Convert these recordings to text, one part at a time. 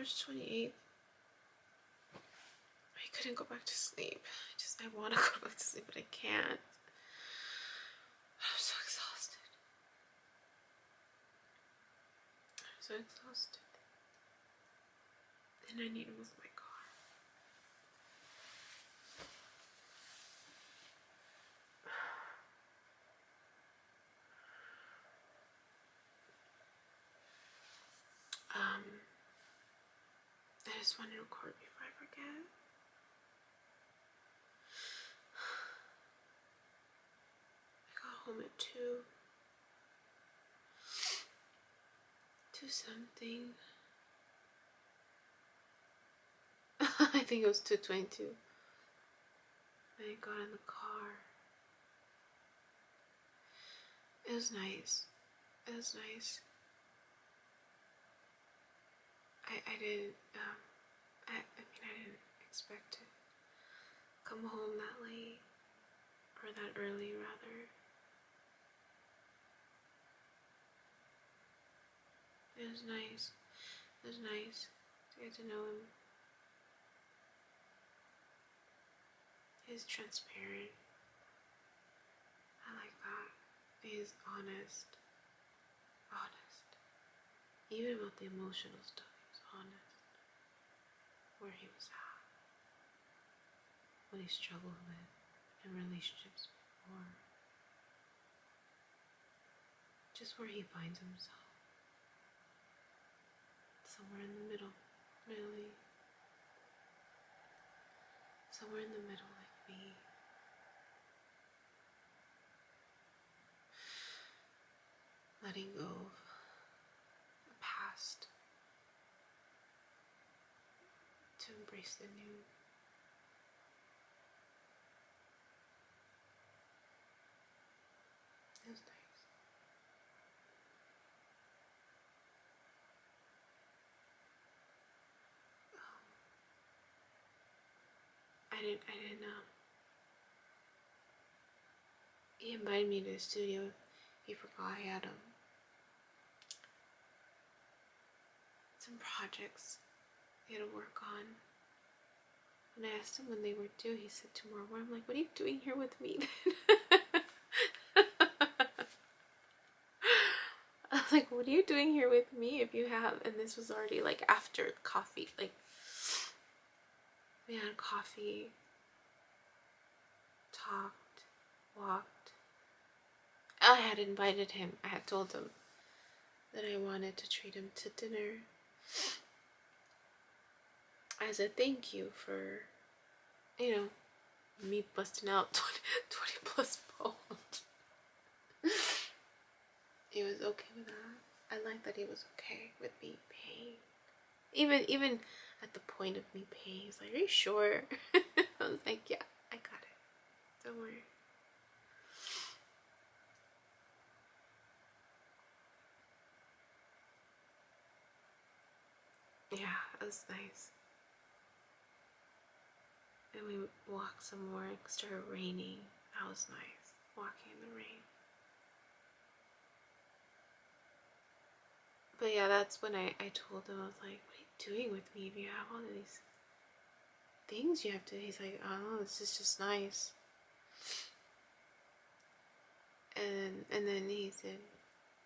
March 28th. I couldn't go back to sleep. I want to go back to sleep, but I can't. I'm so exhausted. And I need to move my car. I just want to record before I forget. I got home at 2 something. I think it was 2:22. I got in the car. It was nice. I didn't I didn't expect to come home that late, or that early rather. It was nice to get to know him. He's transparent. I like that. He's honest. Even about the emotional stuff, he was honest. Where he was at. What he struggled with in relationships before. Just where he finds himself. Somewhere in the middle, really. Somewhere in the middle, like me. Letting go of the past to embrace the new. It was nice. I didn't he invited me to the studio. He forgot he had some projects he had to work on. When I asked him when they were due, he said tomorrow. I'm like, what are you doing here with me? I was like, what are you doing here with me if you have? And this was already like after coffee. Like, we had coffee, talked, walked. I had invited him. I had told him that I wanted to treat him to dinner as a thank you for, me busting out 20 plus poems. He was okay with that. I like that he was okay with me paying. Even at the point of me paying, he's like, are you sure? I was like, yeah, I got it. Don't worry. Yeah, it was nice. And we walked some more. It started raining. That was nice. Walking in the rain. But yeah, that's when I told him, I was like, what are you doing with me if you have all of these things you have to? He's like, oh, this is just nice. And then he said,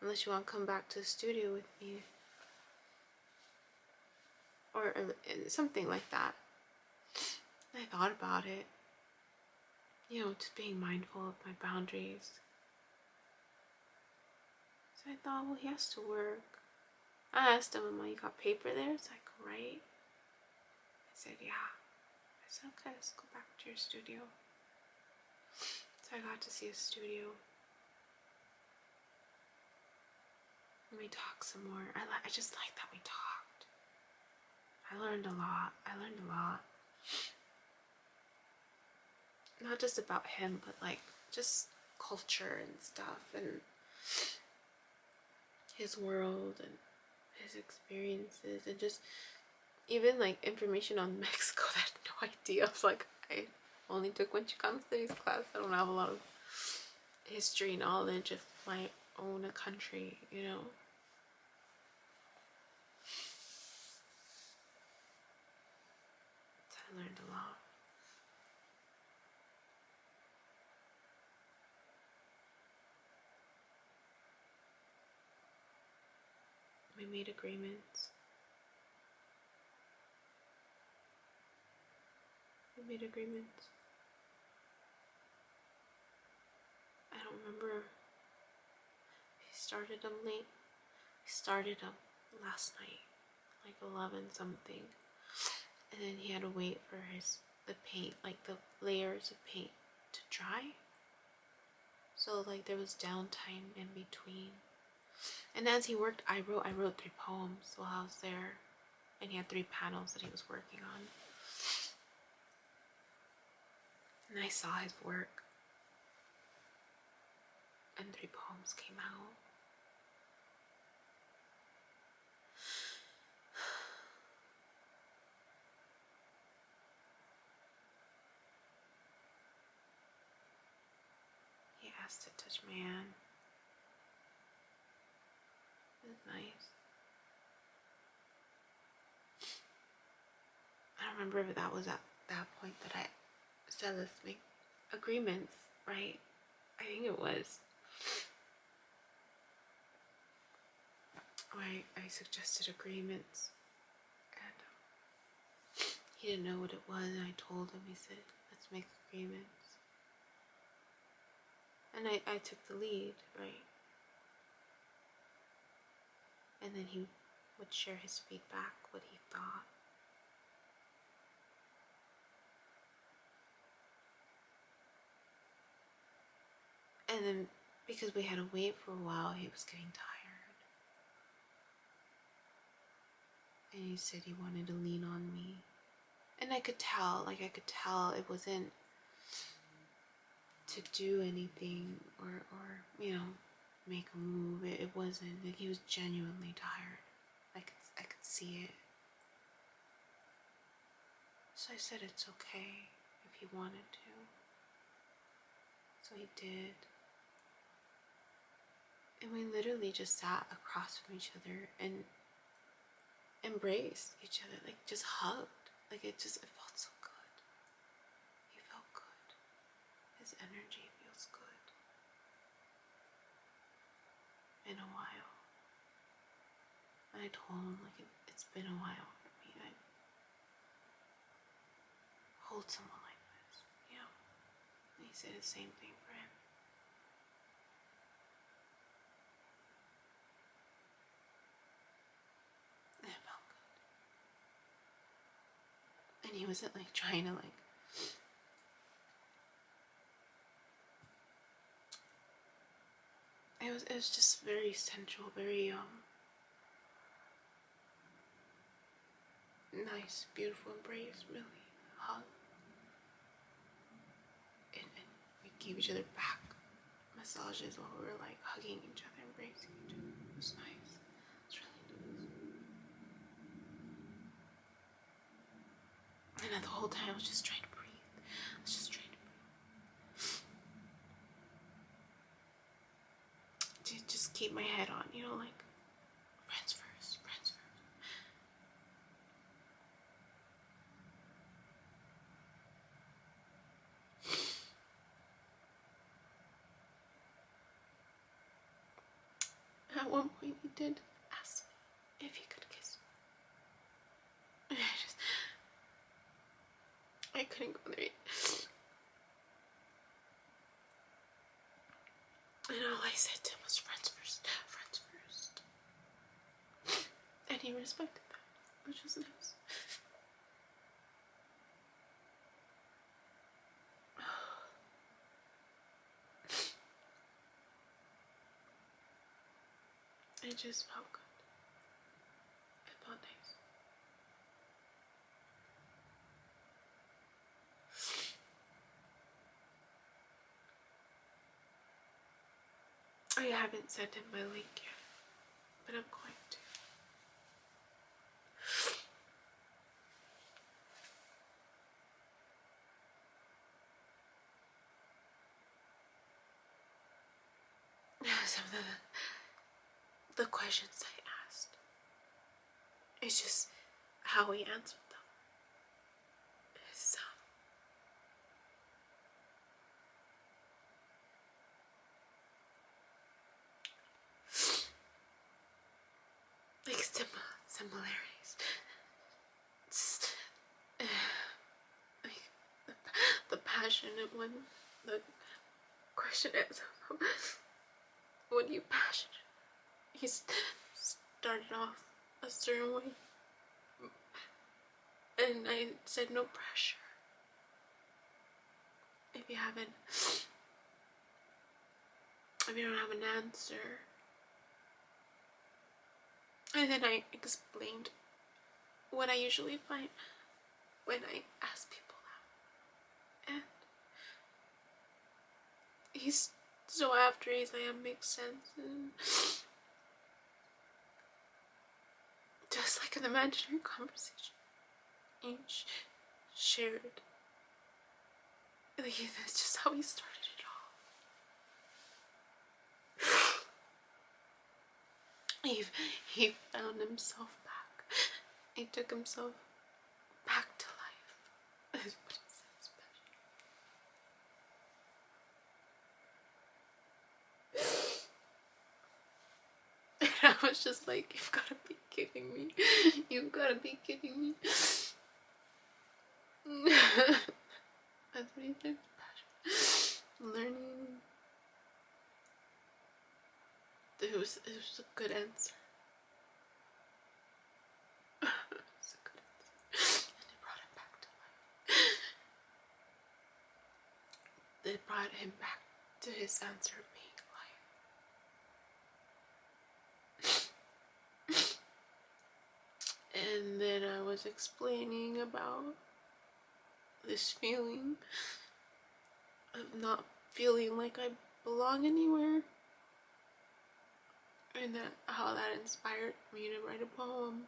unless you want to come back to the studio with me. Or something like that. I thought about it. Just being mindful of my boundaries. So I thought, well, he has to work. I asked him, I'm like, you got paper there? It's like, right. I said, yeah. I said, okay, let's go back to your studio. So I got to see his studio. And we talked some more. I just like that we talked. I learned a lot. Not just about him, but like just culture and stuff, and his world and his experiences, and just even like information on Mexico that I had no idea. I was like, I only took one Chicano studies class. I don't have a lot of history knowledge of my own country, learned a lot. We made agreements. I don't remember. He started them late. He started them last night, like 11 something. And then he had to wait for the paint, like the layers of paint to dry. So like there was downtime in between. And as he worked, I wrote 3 poems while I was there. And he had 3 panels that he was working on. And I saw his work. And 3 poems came out. He asked to touch my hand. It was nice. I don't remember if that was at that point that I said let's make agreements, right? I think it was. I suggested agreements, and he didn't know what it was, and I told him. He said, let's make agreements. And I took the lead, right? And then he would share his feedback, what he thought. And then, because we had to wait for a while, he was getting tired. And he said he wanted to lean on me. And I could tell it wasn't to do anything or make a move. It wasn't. Like, he was genuinely tired. I could see it. So I said it's okay if he wanted to. So he did. And we literally just sat across from each other and embraced each other, like just hugged. Like it felt so good. He felt good. His energy feels good. In a while. And I told him, like, it's been a while for me. I hold someone like this, you know. And he said the same thing for him. And it felt good. And he wasn't like trying to like it was just very sensual, very nice, beautiful embrace, really. Hug. And we gave each other back massages while we were like hugging each other, embracing each other. It was nice. It was really nice. And the whole time I was just trying to breathe. I was just trying to just keep my head on, you know, like friends first, friends first. At one point he did ask me if he could kiss me. And I couldn't go there. And all I said to him was friends first, friends first. And he respected that, which was nice. It just felt good. It felt nice. I haven't sent him my link yet, but I'm going to. Some of the questions I asked, it's just how he answered them. similarities. Like the passionate one, the question is, when you passionate, he started off a certain way, and I said no pressure. If you don't have an answer. And then I explained what I usually find when I ask people out. And he's like, it makes sense. And just like an imaginary conversation, each shared. Like, that's just how he started it all. He found himself back. He took himself back to life. That's what he says. And I was just like, you've got to be kidding me. You've got to be kidding me. That's what he said. Learning. It was a good answer. It was a good answer. And it brought him back to life. It brought him back to his answer being life. And then I was explaining about this feeling of not feeling like I belong anywhere. And how that inspired me to write a poem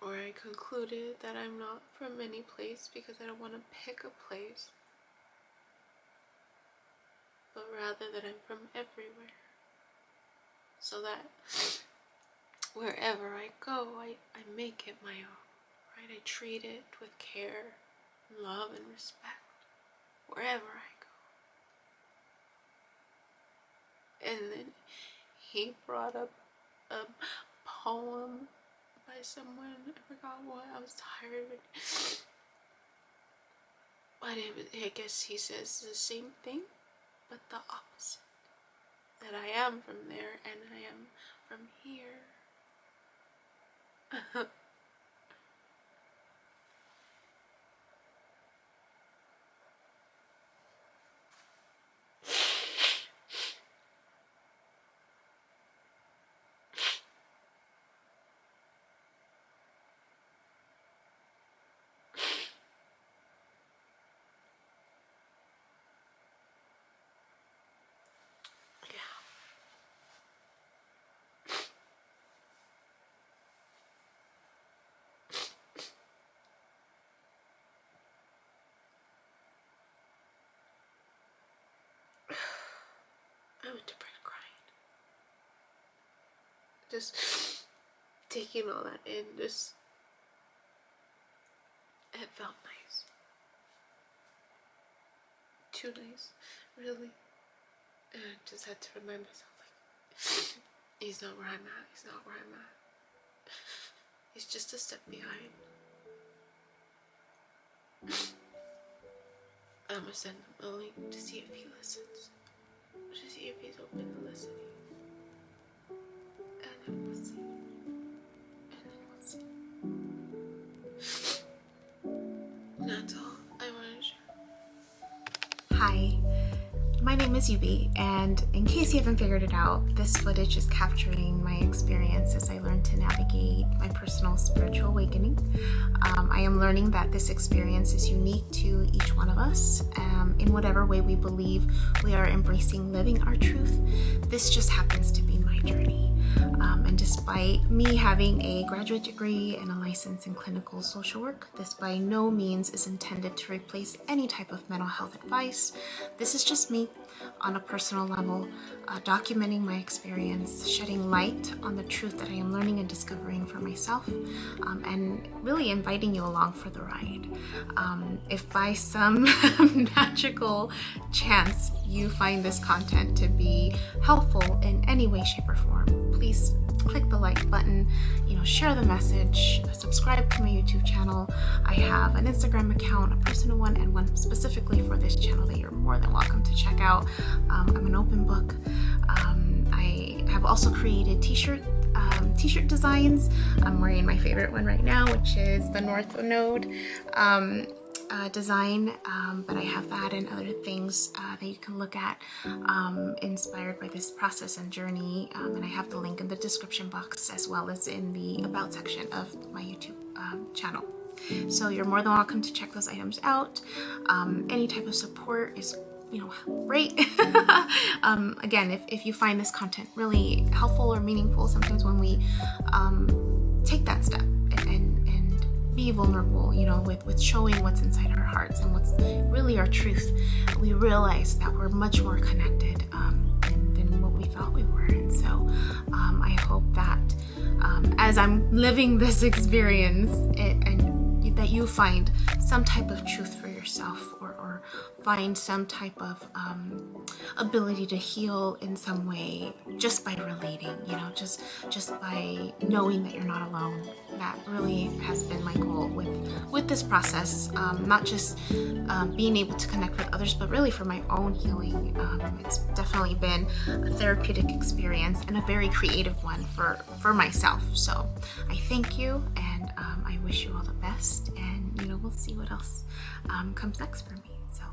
where I concluded that I'm not from any place because I don't want to pick a place, but rather that I'm from everywhere, so that wherever I go, I make it my own, right? I treat it with care, love, and respect wherever I go. And then he brought up a poem by someone, I forgot what, I was tired. But I guess he says the same thing, but the opposite. That I am from there and I am from here. I went to bed crying. Just taking all that in, it felt nice. Too nice, really. And I just had to remind myself, like, he's not where I'm at, he's not where I'm at. He's just a step behind. I'm gonna send him a link to see if he listens. To see if he's open to listening. And then we'll see. That's all I wanted to share. Hi, my name is Yubi, and in case you haven't figured it out, this footage is capturing my experience as I learn to navigate my personal spiritual awakening. I am learning that this experience is unique to each one of us. In whatever way we believe we are embracing living our truth, this just happens to be my journey. And despite me having a graduate degree and a license in clinical social work, this by no means is intended to replace any type of mental health advice. This is just me on a personal level, documenting my experience, shedding light on the truth that I am learning and discovering for myself, and really inviting you along for the ride. If by some magical chance you find this content to be helpful in any way, shape, or form, please click the like button, share the message, subscribe to my YouTube channel. I have an Instagram account, a personal one, and one specifically for this channel that you're more than welcome to check out. I'm an open book. I have also created t-shirt designs. I'm wearing my favorite one right now, which is the North Node design, but I have that and other things that you can look at inspired by this process and journey, and I have the link in the description box as well as in the about section of my YouTube channel. So you're more than welcome to check those items out. Any type of support is great. Again, if you find this content really helpful or meaningful, sometimes when we take that step and be vulnerable, with showing what's inside our hearts and what's really our truth, we realize that we're much more connected than what we thought we were. And so I hope that as I'm living this experience, and that you find some type of truth for yourself, or find some type of ability to heal in some way just by relating, just by knowing that you're not alone. That really has been my goal with this process, not just being able to connect with others, but really for my own healing. It's definitely been a therapeutic experience and a very creative one for myself. So I thank you, and I wish you all the best, and we'll see what else comes next for me. So